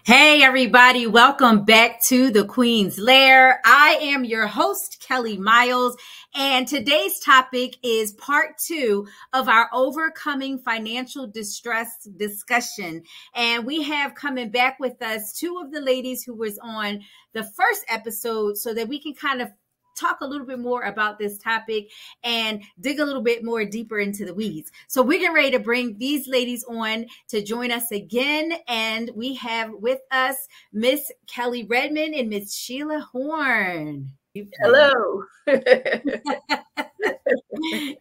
Hey, everybody. Welcome back to the Queens Lair. I am your host, Kellie Miles, and today's topic is part 2 of our overcoming financial distress discussion. And we have coming back with us 2 of the ladies who was on the first episode so that we can kind of talk a little bit more about this topic and dig a little bit more deeper into the weeds. So we're getting ready to bring these ladies on to join us again. And we have with us Miss Kellie Redman and Miss Sheila Horn. Hello.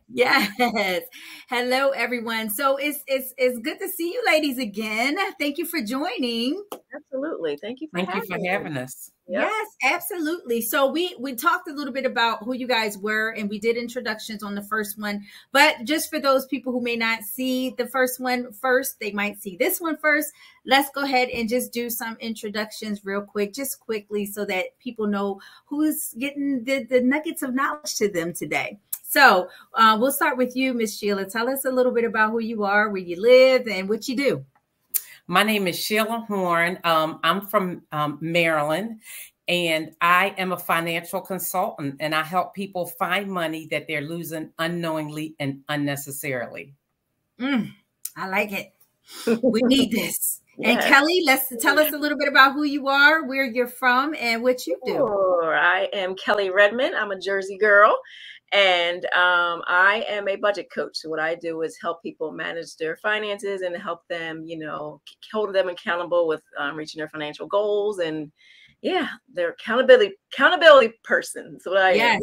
Yes. Hello, everyone. So it's good to see you ladies again. Thank you for joining. Absolutely. Thank you for having us. Yep. Yes, absolutely. So we talked a little bit about who you guys were, and we did introductions on the first one. But just for those people who may not see the first one first, they might see this one first. Let's go ahead and just do some introductions real quick, just quickly, so that people know who's getting the nuggets of knowledge to them today. So we'll start with you, Miss Sheila. Tell us a little bit about who you are, where you live, and what you do. My name is Sheila Horn. I'm from Maryland, and I am a financial consultant, and I help people find money that they're losing unknowingly and unnecessarily. I like it. We need this. Yes. And Kellie, tell us a little bit about who you are, where you're from, and what you do. Sure. I am Kellie Redman. I'm a Jersey girl. And I am a budget coach. So what I do is help people manage their finances and help them, hold them accountable with reaching their financial goals. And yeah, they're accountability person. So what I am.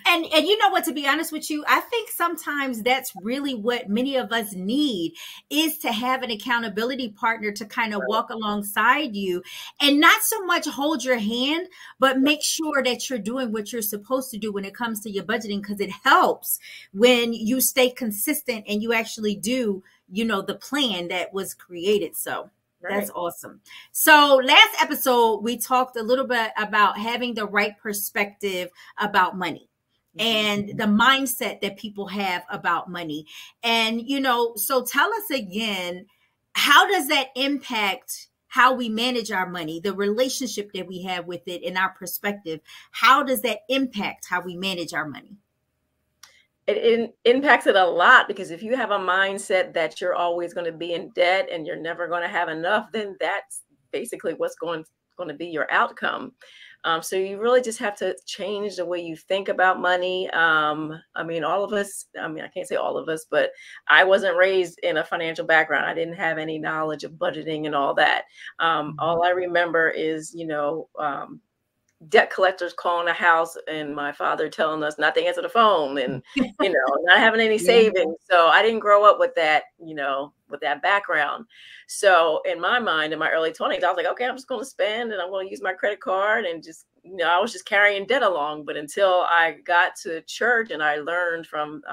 And you know what, to be honest with you, I think sometimes that's really what many of us need, is to have an accountability partner to kind of walk alongside you and not so much hold your hand, but make sure that you're doing what you're supposed to do when it comes to your budgeting, because it helps when you stay consistent and you actually do, the plan that was created. So that's awesome. So last episode, we talked a little bit about having the right perspective about money and the mindset that people have about money. And, so tell us again, how does that impact how we manage our money, the relationship that we have with it, and our perspective? How does that impact how we manage our money? It impacts it a lot, because if you have a mindset that you're always going to be in debt and you're never going to have enough, then that's basically what's going to be your outcome. So you really just have to change the way you think about money. All of us, I can't say all of us, but I wasn't raised in a financial background. I didn't have any knowledge of budgeting and all that. All I remember is, debt collectors calling the house and my father telling us not to answer the phone and, not having any savings. So I didn't grow up with that, with that background. So in my mind, in my early 20s, I was like, okay, I'm just going to spend and I'm going to use my credit card and just, I was just carrying debt along. But until I got to church and I learned from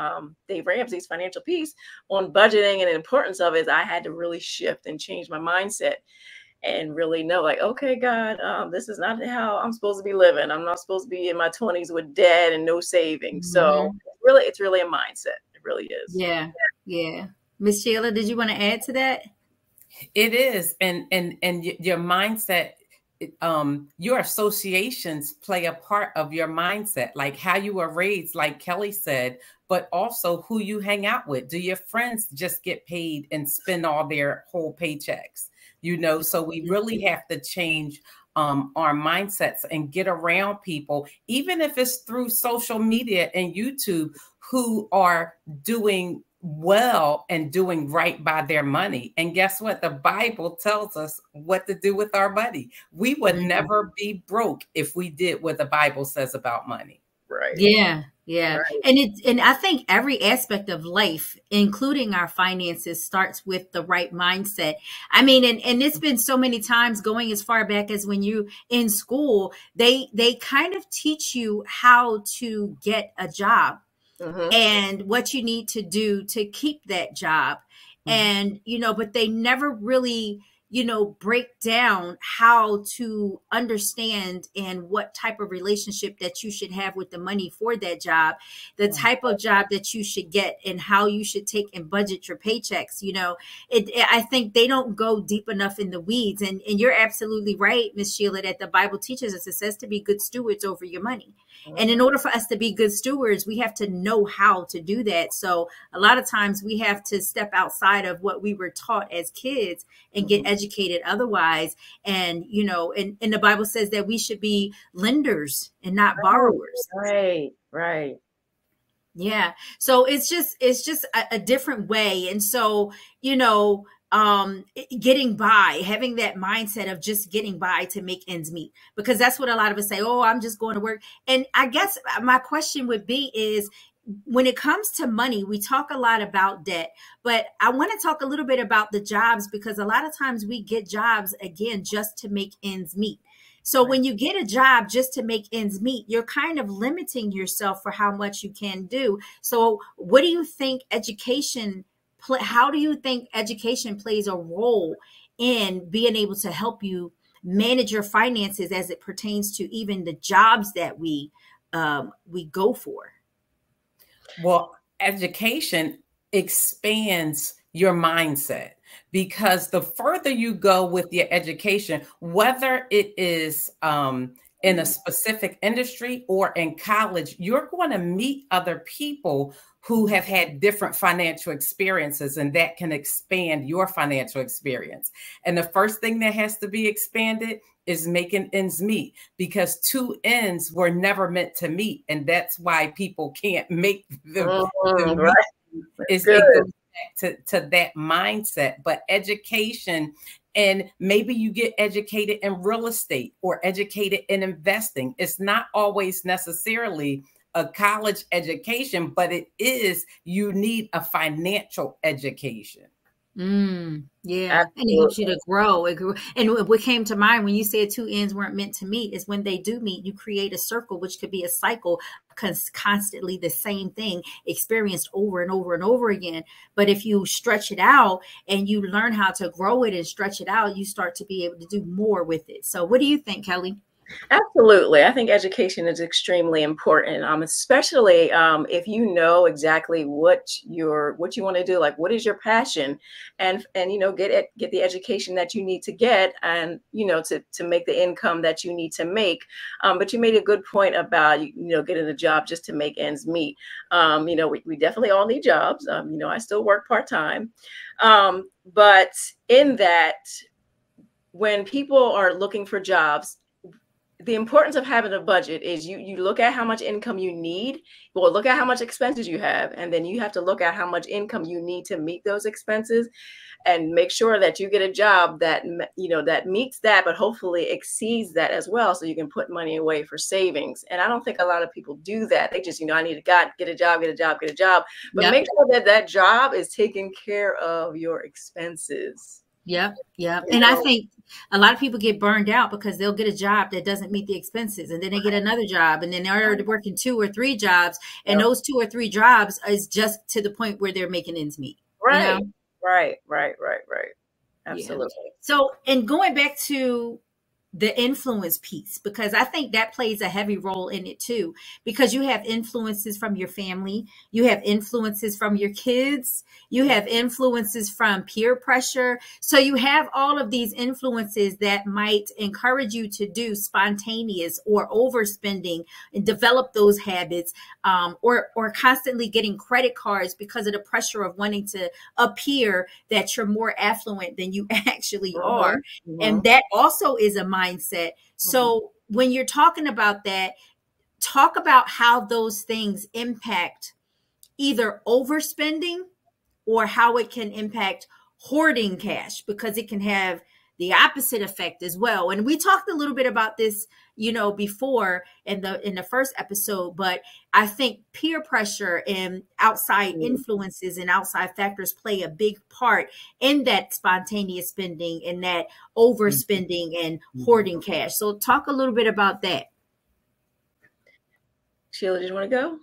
Dave Ramsey's Financial Peace on budgeting and the importance of it, I had to really shift and change my mindset and really know, like, okay, God, this is not how I'm supposed to be living. I'm not supposed to be in my 20s with debt and no savings. So it's really a mindset. It really is. Yeah. Miss Sheila, did you want to add to that? It is. And your mindset, your associations play a part of your mindset, like how you were raised, like Kellie said, but also who you hang out with. Do your friends just get paid and spend all their whole paychecks? So we really have to change our mindsets and get around people, even if it's through social media and YouTube, who are doing well and doing right by their money. And guess what? The Bible tells us what to do with our money. We would never be broke if we did what the Bible says about money. Right. Yeah. Right. And I think every aspect of life, including our finances, starts with the right mindset. And it's been so many times, going as far back as when you in school, they kind of teach you how to get a job and what you need to do to keep that job. And, but they never really break down how to understand and what type of relationship that you should have with the money for that job, the type of job that you should get, and how you should take and budget your paychecks. I think they don't go deep enough in the weeds. And you're absolutely right, Miss Sheila, that the Bible teaches us, it says to be good stewards over your money. And in order for us to be good stewards, we have to know how to do that. So a lot of times we have to step outside of what we were taught as kids and get educated otherwise. And, and the Bible says that we should be lenders and not borrowers. Right. Yeah. So it's just a different way. And so, getting by, having that mindset of just getting by to make ends meet, because that's what a lot of us say. Oh, I'm just going to work. And I guess my question would be is, when it comes to money, we talk a lot about debt, but I want to talk a little bit about the jobs, because a lot of times we get jobs, again, just to make ends meet. So when you get a job just to make ends meet, you're kind of limiting yourself for how much you can do. So what do you think how do you think education plays a role in being able to help you manage your finances as it pertains to even the jobs that we go for? Well, education expands your mindset, because the further you go with your education, whether it is in a specific industry or in college, you're going to meet other people who have had different financial experiences, and that can expand your financial experience. And the first thing that has to be expanded is making ends meet, because two ends were never meant to meet. And that's why people can't make the right. It goes back to that mindset. But education, and maybe you get educated in real estate or educated in investing. It's not always necessarily a college education, but you need a financial education. Yeah. Absolutely. And it helps you to grow. And what came to mind when you said two ends weren't meant to meet is when they do meet, you create a circle, which could be a cycle, constantly the same thing experienced over and over and over again. But if you stretch it out and you learn how to grow it and stretch it out, you start to be able to do more with it. So what do you think, Kellie? Absolutely. I think education is extremely important, especially if you know exactly what you want to do, like what is your passion, and get the education that you need to get, and to make the income that you need to make. But you made a good point about getting a job just to make ends meet. We definitely all need jobs. I still work part-time, but in that, when people are looking for jobs, the importance of having a budget is you look at how much income you need, well, look at how much expenses you have, and then you have to look at how much income you need to meet those expenses, and make sure that you get a job that that meets that, but hopefully exceeds that as well, so you can put money away for savings. And I don't think a lot of people do that. They just I need to get a job, but make sure that job is taking care of your expenses. Yep. And I think a lot of people get burned out because they'll get a job that doesn't meet the expenses, and then they get another job, and then they're working 2 or 3 jobs, and those 2 or 3 jobs is just to the point where they're making ends meet. Right. Absolutely. Yeah. So, and going back to the influence piece, because I think that plays a heavy role in it too, because you have influences from your family, you have influences from your kids, you have influences from peer pressure. So you have all of these influences that might encourage you to do spontaneous or overspending and develop those habits, or constantly getting credit cards because of the pressure of wanting to appear that you're more affluent than you actually are. And that also is a mindset. So when you're talking about that, talk about how those things impact either overspending or how it can impact hoarding cash, because it can have the opposite effect as well. And we talked a little bit about this, before in the first episode, but I think peer pressure and outside influences and outside factors play a big part in that spontaneous spending and that overspending and hoarding cash. So talk a little bit about that. Sheila, did you want to go?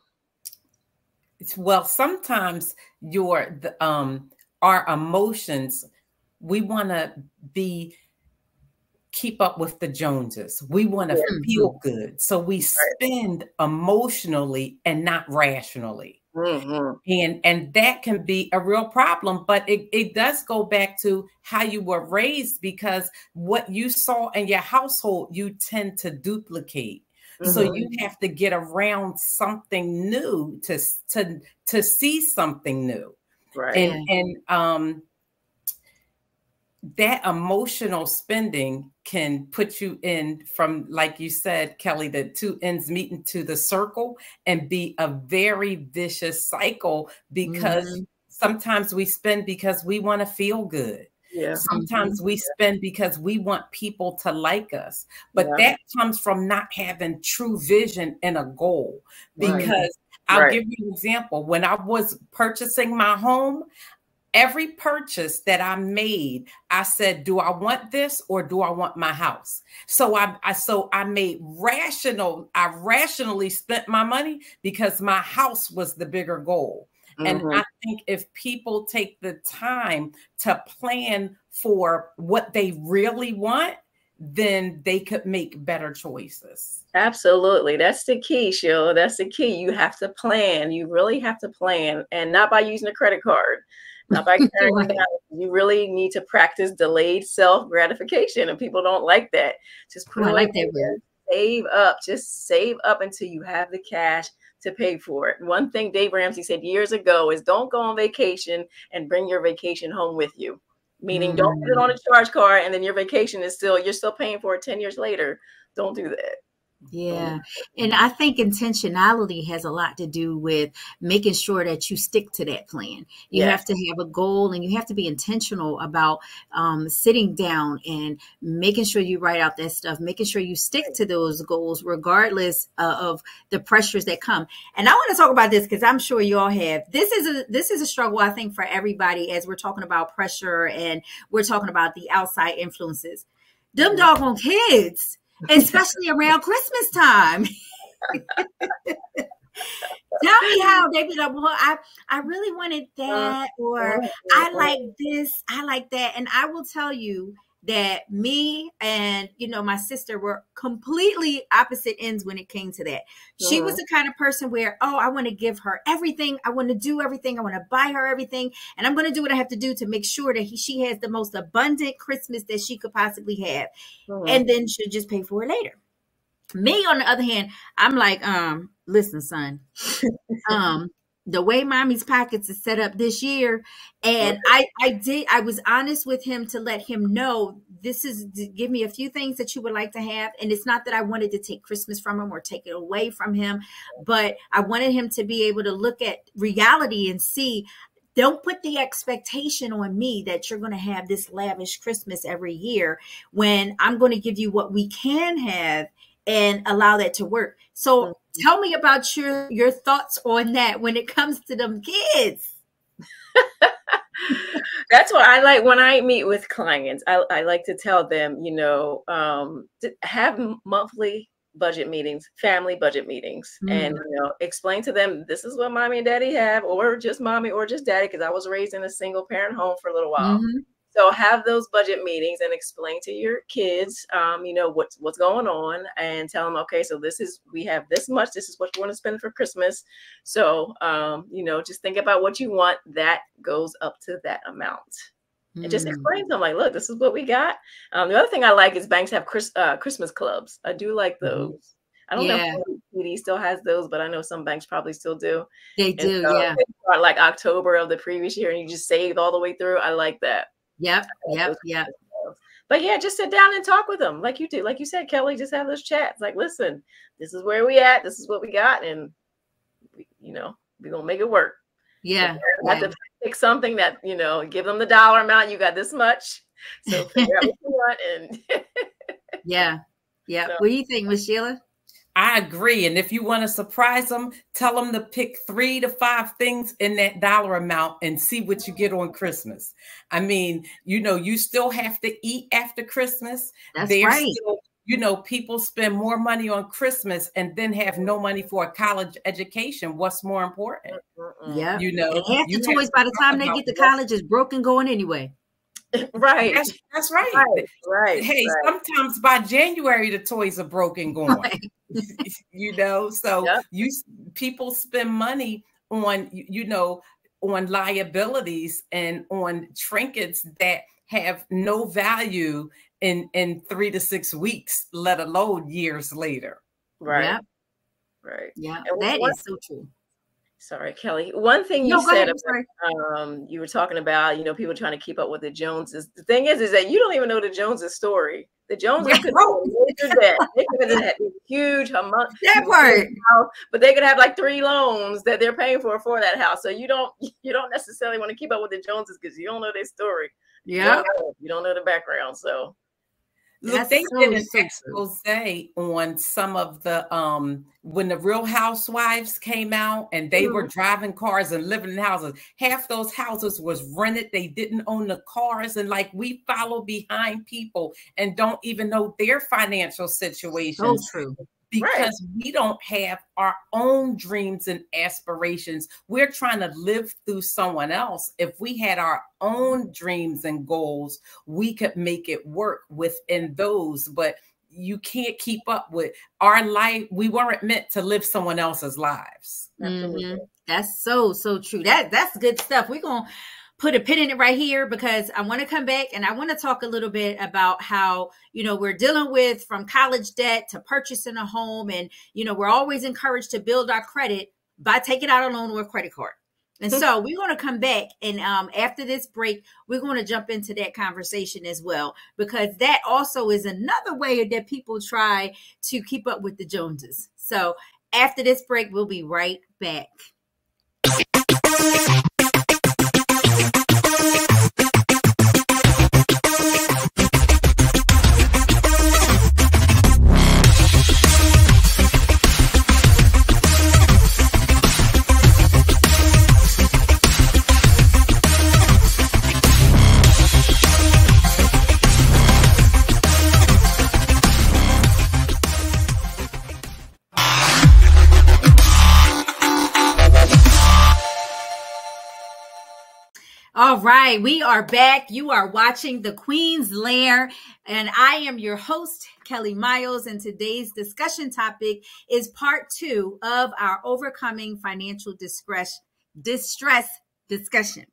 Well, sometimes our emotions keep up with the Joneses. We want to feel good. So we spend emotionally and not rationally. And that can be a real problem, but it does go back to how you were raised, because what you saw in your household, you tend to duplicate. So you have to get around something new to see something new. Right. And that emotional spending can put you in, from, like you said, Kelly, the two ends meeting to the circle, and be a very vicious cycle, because sometimes we spend because we want to feel good. Yeah. Sometimes we spend because we want people to like us, but that comes from not having true vision and a goal. Because I'll give you an example. When I was purchasing my home, every purchase that I made, I said, do I want this or do I want my house? So I made I rationally spent my money because my house was the bigger goal. And I think if people take the time to plan for what they really want, then they could make better choices. Absolutely. That's the key, Sheila. That's the key. You have to plan. You really have to plan, and not by using a credit card. Not by carrying it out. You really need to practice delayed self-gratification, and people don't like that. Just put away, save up. Just save up until you have the cash to pay for it. One thing Dave Ramsey said years ago is, don't go on vacation and bring your vacation home with you. Meaning, don't put it on a charge card and then your vacation is you're still paying for it 10 years later. Don't do that. Yeah. And I think intentionality has a lot to do with making sure that you stick to that plan. You have to have a goal, and you have to be intentional about sitting down and making sure you write out that stuff, making sure you stick to those goals, regardless of the pressures that come. And I want to talk about this because I'm sure you all have. This is a struggle, I think, for everybody, as we're talking about pressure and we're talking about the outside influences. Them doggone kids. Especially around Christmas time. Tell me how they be like, well, I really wanted that, or I like this, I like that. And I will tell you that me and, my sister were completely opposite ends when it came to that. She was the kind of person where, I want to give her everything. I want to do everything. I want to buy her everything. And I'm going to do what I have to do to make sure that she has the most abundant Christmas that she could possibly have. And then she'll just pay for it later. Me, on the other hand, I'm like, listen, son, the way mommy's pockets is set up this year. And I was honest with him to let him know, give me a few things that you would like to have. And it's not that I wanted to take Christmas from him or take it away from him, but I wanted him to be able to look at reality and see, don't put the expectation on me that you're going to have this lavish Christmas every year, when I'm going to give you what we can have and allow that to work. So tell me about your thoughts on that when it comes to them kids. That's what I like when I meet with clients. I like to tell them, have monthly budget meetings, family budget meetings, and explain to them, this is what mommy and daddy have, or just mommy or just daddy, because I was raised in a single parent home for a little while. So have those budget meetings and explain to your kids, what's going on, and tell them, okay, so we have this much, this is what you want to spend for Christmas. So, just think about what you want that goes up to that amount. And just explain to them, like, look, this is what we got. The other thing I like is banks have Christmas clubs. I do like those. I don't know if TD still has those, but I know some banks probably still do. They do, yeah. They start like October of the previous year, and you just saved all the way through. I like that. Yep. But yeah, just sit down and talk with them like you do. Like you said, Kelly, just have those chats. Like, listen, this is where we at. This is what we got. And, we're going to make it work. Yeah. You have to pick something that, give them the dollar amount. You got this much. So figure out what you want. And yeah. So. What do you think, Miss Sheila? I agree. And if you want to surprise them, tell them to pick 3 to 5 things in that dollar amount and see what you get on Christmas. I mean, you still have to eat after Christmas. That's right. Still, people spend more money on Christmas and then have no money for a college education. What's more important? Yeah. And half the toys by the time they get to college is broken going anyway. Right. That's right. Right. Hey, sometimes by January the toys are broken gone. Right. You know, so people spend money on, you know, on liabilities and on trinkets that have no value in 3 to 6 weeks, let alone years later. Right. Yep. Right. Yeah, that is so true. Sorry, Kelly. One thing you said about, you were talking about, you know, people trying to keep up with the Joneses. The thing is that you don't even know the Joneses story. The Joneses could have debt. They could have had huge amount, but they could have like 3 loans that they're paying for that house. So you don't necessarily want to keep up with the Joneses because you don't know their story. Yeah, you don't know the background. So look, they did an expose on some of the when the Real Housewives came out and they were driving cars and living in houses. Half those houses was rented. They didn't own the cars, and like we follow behind people and don't even know their financial situations. So true. Because we don't have our own dreams and aspirations. We're trying to live through someone else. If we had our own dreams and goals, we could make it work within those. But you can't keep up with our life. We weren't meant to live someone else's lives. Mm-hmm. That's so true. That's good stuff. We're going to put a pin in it right here because I want to come back and I want to talk a little bit about how, you know, we're dealing with from college debt to purchasing a home. And, you know, we're always encouraged to build our credit by taking out a loan or a credit card. And so we're going to come back and after this break, we're going to jump into that conversation as well, because that also is another way that people try to keep up with the Joneses. So after this break, we'll be right back. All right, we are back. You are watching the Queens Lair, and I am your host, Kellie Miles, and today's discussion topic is part 2 of our Overcoming Financial Distress discussion.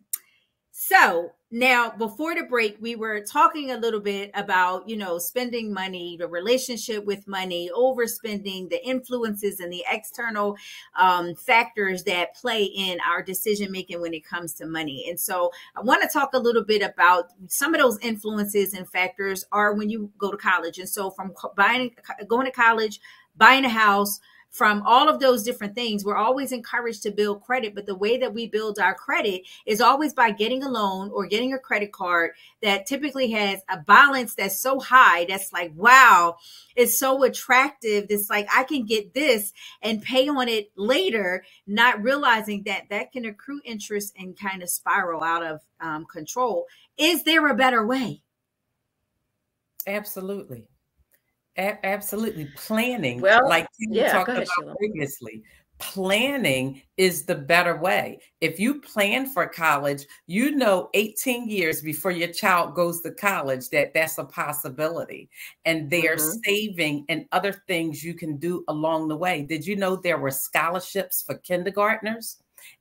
So now, before the break, we were talking a little bit about, you know, spending money, the relationship with money, overspending, the influences and the external factors that play in our decision making when it comes to money. And so I want to talk a little bit about some of those influences and factors are when you go to college. And so from going to college, buying a house, from all of those different things, we're always encouraged to build credit. But the way that we build our credit is always by getting a loan or getting a credit card that typically has a balance that's so high. That's like, wow, it's so attractive. It's like, I can get this and pay on it later, not realizing that that can accrue interest and kind of spiral out of control. Is there a better way? Absolutely. Absolutely. Planning, like we talked about previously, planning is the better way. If you plan for college, you know 18 years before your child goes to college that's a possibility. And there's saving and other things you can do along the way. Did you know there were scholarships for kindergartners?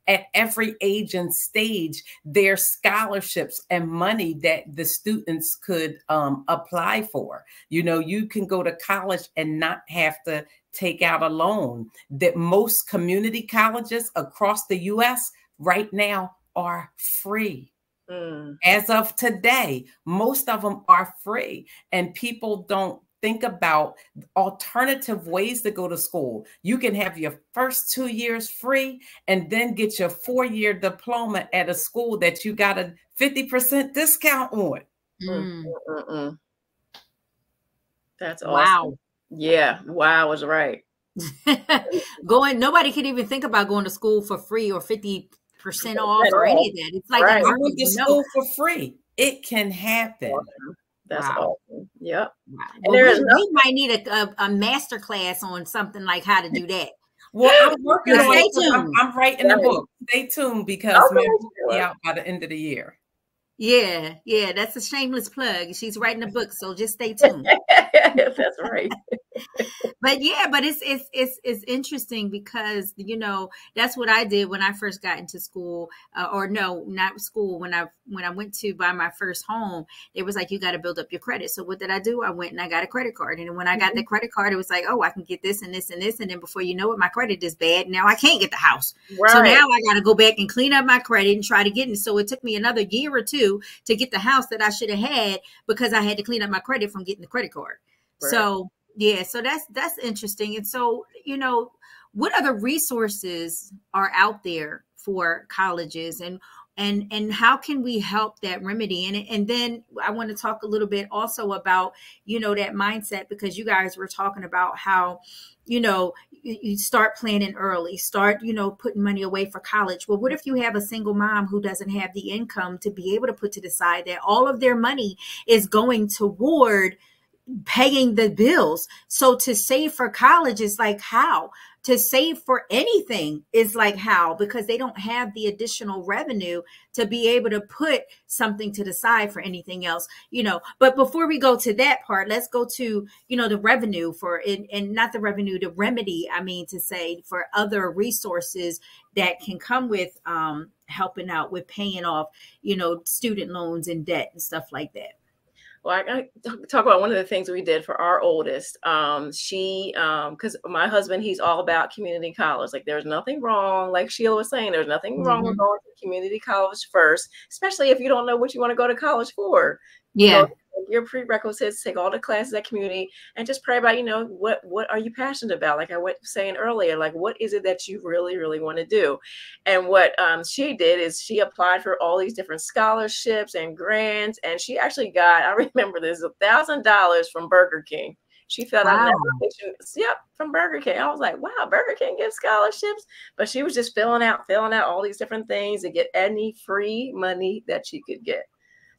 At every age and stage, there's scholarships and money that the students could apply for. You know, you can go to college and not have to take out a loan. That most community colleges across the U.S. right now are free. As of today, most of them are free, and people don't think about alternative ways to go to school. You can have your first 2 years free and then get your 4-year diploma at a school that you got a 50% discount on. That's awesome. Wow. Yeah. Wow is right. Nobody could even think about going to school for free or 50% off or any of that. It's like, I went to school for free. It can happen. Awesome. That's awesome. Yep. Wow. Well, we might need a master class on something like how to do that. Well, I'm working on it. I'm writing a book. Stay tuned because my book will be out by the end of the year. Yeah, yeah, that's a shameless plug. She's writing a book, so just stay tuned. That's right. But yeah, but it's interesting because that's what I did when I first got into school, or no, not school. When I went to buy my first home, it was like you got to build up your credit. So what did I do? I went and I got a credit card, and when I got the credit card, it was like, oh, I can get this and this and this, and then before you know it, my credit is bad. Now I can't get the house, Right. so now I got to go back and clean up my credit and try to get it. So it took me another year or two to get the house that I should have had because I had to clean up my credit from getting the credit card. Right. So yeah, so that's interesting. And so, what other resources are out there for colleges, and how can we help that remedy? And then I want to talk a little bit also about, that mindset, because you guys were talking about how, you start planning early, start, putting money away for college. Well, what if you have a single mom who doesn't have the income to be able to put to the side that all of their money is going toward paying the bills? So to save for college is like how? To save for anything is like how? Because they don't have the additional revenue to be able to put something to the side for anything else, But before we go to that part, let's go to, the revenue and not the revenue, the remedy, to say, for other resources that can come with helping out with paying off, student loans and debt and stuff like that. Well, I talk about one of the things we did for our oldest. Because my husband, he's all about community college. Like, there's nothing wrong. Like Sheila was saying, there's nothing wrong with going to community college first, especially if you don't know what you want to go to college for. Yeah. Your prerequisites, take all the classes at community and just pray about, what are you passionate about? Like I was saying earlier, like, what is it that you really, really want to do? And what she did is she applied for all these different scholarships and grants. And she actually got, I remember this, $1,000 from Burger King. She filled out an application. Yep, from Burger King. I was like, wow, Burger King gives scholarships. But she was just filling out all these different things to get any free money that she could get.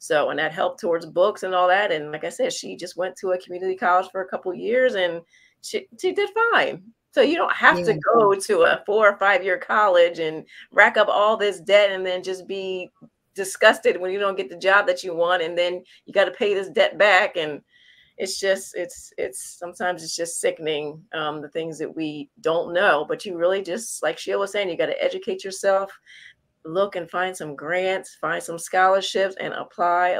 So, and that helped towards books and all that. And like I said, she just went to a community college for a couple of years and she did fine. So you don't have to go to a 4 or 5 year college and rack up all this debt and then just be disgusted when you don't get the job that you want. And then you got to pay this debt back. And it's just, sometimes it's just sickening, the things that we don't know, but you really just, like Sheila was saying, you got to educate yourself. Look and find some grants, find some scholarships, and apply.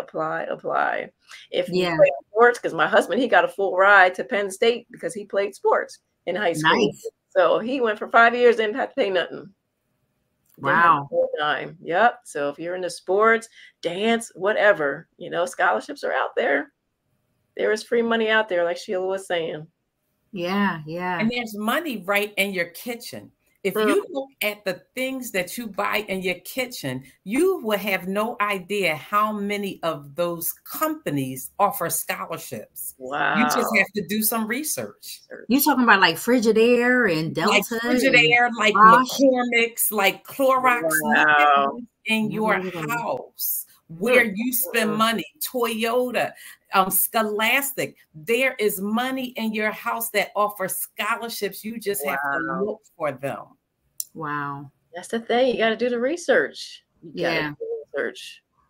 If you play sports, because my husband, he got a full ride to Penn State because he played sports in high school. Nice. So he went for 5 years, didn't have to pay nothing. Wow. Time. Yep. So if you're into sports, dance, whatever, scholarships are out there. There is free money out there, like Sheila was saying. Yeah, yeah. And there's money right in your kitchen. If you look at the things that you buy in your kitchen, you will have no idea how many of those companies offer scholarships. Wow. You just have to do some research. You're talking about like Frigidaire and Delta. Like Frigidaire, like McCormick's, like Clorox. Wow. In your house where you spend money, Toyota, Scholastic. There is money in your house that offers scholarships. You just have to look for them. Wow. That's the thing. You got to do the research.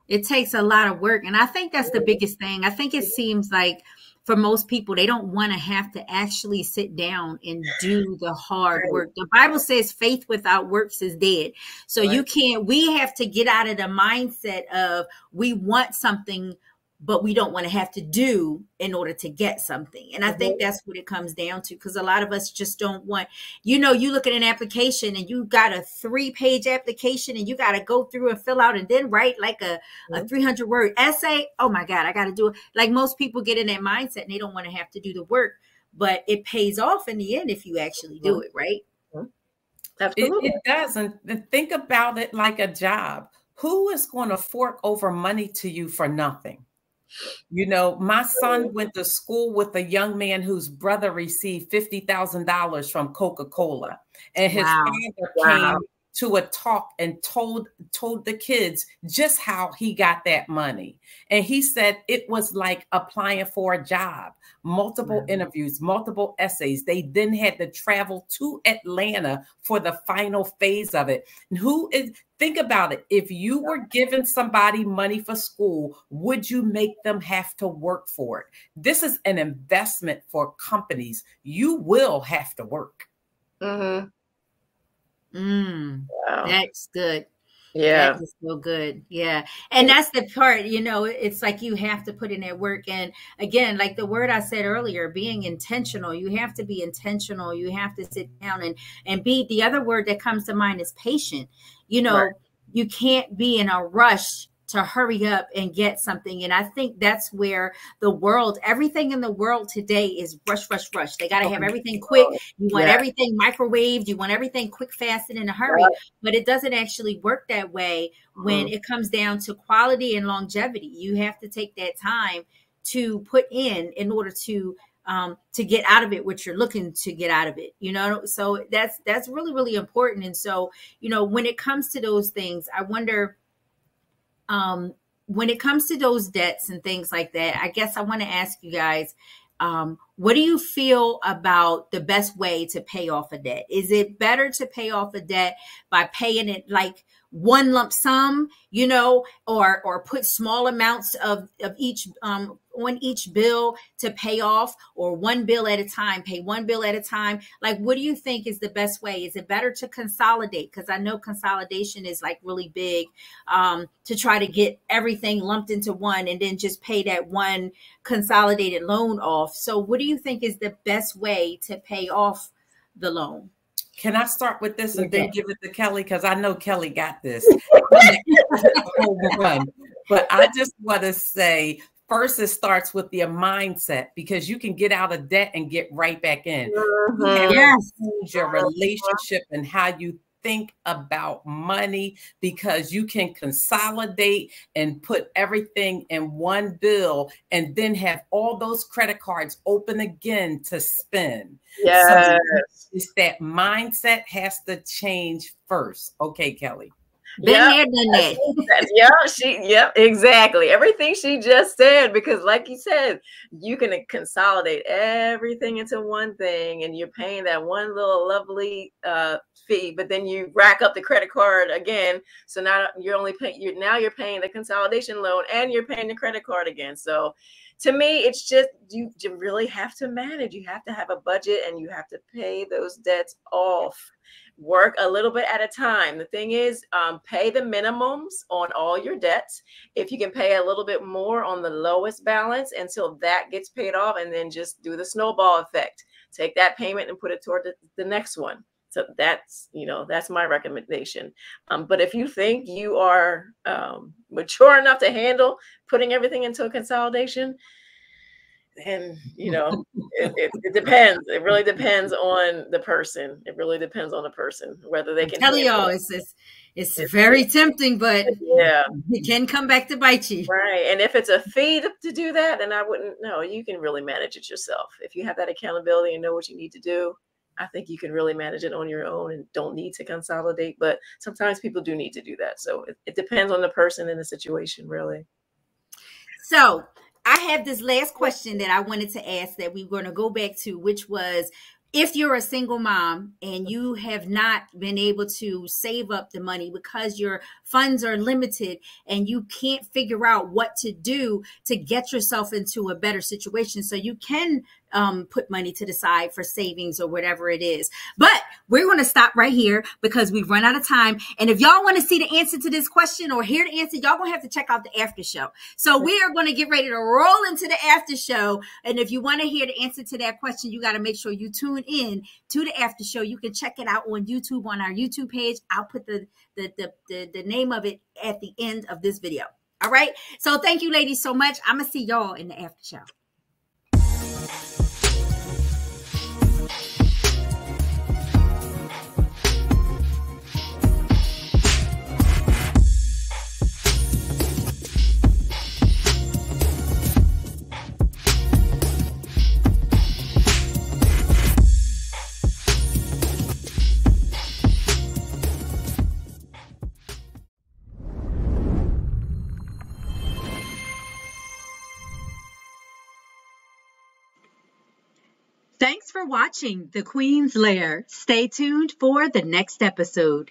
It takes a lot of work. And I think that's the biggest thing. I think it seems like for most people, they don't want to have to actually sit down and do the hard work. The Bible says faith without works is dead. So we have to get out of the mindset of we want something, but we don't want to have to do in order to get something. And I think that's what it comes down to, because a lot of us just don't want, you look at an application and you got a 3-page application and you got to go through and fill out and then write like a 300-word essay. Oh my God, I got to do it. Like most people get in that mindset and they don't want to have to do the work, but it pays off in the end if you actually do it, right? Absolutely. It does. And think about it like a job. Who is going to fork over money to you for nothing? My son went to school with a young man whose brother received $50,000 from Coca-Cola. And his father came to a talk and told the kids just how he got that money. And he said it was like applying for a job, multiple interviews, multiple essays. They then had to travel to Atlanta for the final phase of it. And think about it. If you were giving somebody money for school, would you make them have to work for it? This is an investment for companies. You will have to work. Mm-hmm. Wow. That's good. Yeah. That is so good. Yeah. And that's the part, it's like you have to put in that work. And again, like the word I said earlier, being intentional, you have to be intentional. You have to sit down and be, the other word that comes to mind is patient. You can't be in a rush to hurry up and get something. And I think that's where everything in the world today is rush, rush, rush. They got to have everything quick. You want everything microwaved. You want everything quick, fast, and in a hurry. But it doesn't actually work that way when it comes down to quality and longevity. You have to take that time to put in order to get out of it what you're looking to get out of it, so that's really, really important. And so, when it comes to those things, I wonder, when it comes to those debts and things like that, I guess I want to ask you guys, what do you feel about the best way to pay off a debt? Is it better to pay off a debt by paying it like one lump sum, or put small amounts of each on each bill to pay off, or one bill at a time, pay one bill at a time? Like, what do you think is the best way? Is it better to consolidate? Because I know consolidation is like really big, to try to get everything lumped into one and then just pay that one consolidated loan off. So what do you think is the best way to pay off the loan? Can I start with this and then give it to Kelly? Because I know Kelly got this. But I just want to say, first, it starts with your mindset, because you can get out of debt and get right back in. You have to change your relationship and how you think about money, because you can consolidate and put everything in one bill and then have all those credit cards open again to spend. Yes. So it's that mindset has to change first. Okay, Kelly. Yep, exactly. Everything she just said, because like you said, you can consolidate everything into one thing and you're paying that one little lovely fee, but then you rack up the credit card again. So now you're only paying, you're paying the consolidation loan and you're paying the credit card again. So to me, it's just, you really have to manage. You have to have a budget and you have to pay those debts off. Work a little bit at a time. The thing is, pay the minimums on all your debts. If you can pay a little bit more on the lowest balance until that gets paid off, and then just do the snowball effect. Take that payment and put it toward the next one. So that's, that's my recommendation. But if you think you are mature enough to handle putting everything into a consolidation, and it depends. It really depends on the person. It really depends on the person whether they can. Tell y'all, it's very tempting, but it can come back to bite you. Right, and if it's a fee to do that, then I wouldn't. No, you can really manage it yourself. If you have that accountability and know what you need to do, I think you can really manage it on your own and don't need to consolidate. But sometimes people do need to do that. So it depends on the person and the situation, really. So I have this last question that I wanted to ask that we were going to go back to, which was, if you're a single mom and you have not been able to save up the money because your funds are limited and you can't figure out what to do to get yourself into a better situation, so you can put money to the side for savings or whatever it is. But we're going to stop right here because we've run out of time. And if y'all want to see the answer to this question or hear the answer, y'all going to have to check out the after show. So we are going to get ready to roll into the after show. And if you want to hear the answer to that question, you got to make sure you tune in to the after show. You can check it out on YouTube, on our YouTube page. I'll put the name of it at the end of this video. All right. So thank you, ladies, so much. I'm going to see y'all in the after show. Thanks for watching The Queens Lair. Stay tuned for the next episode.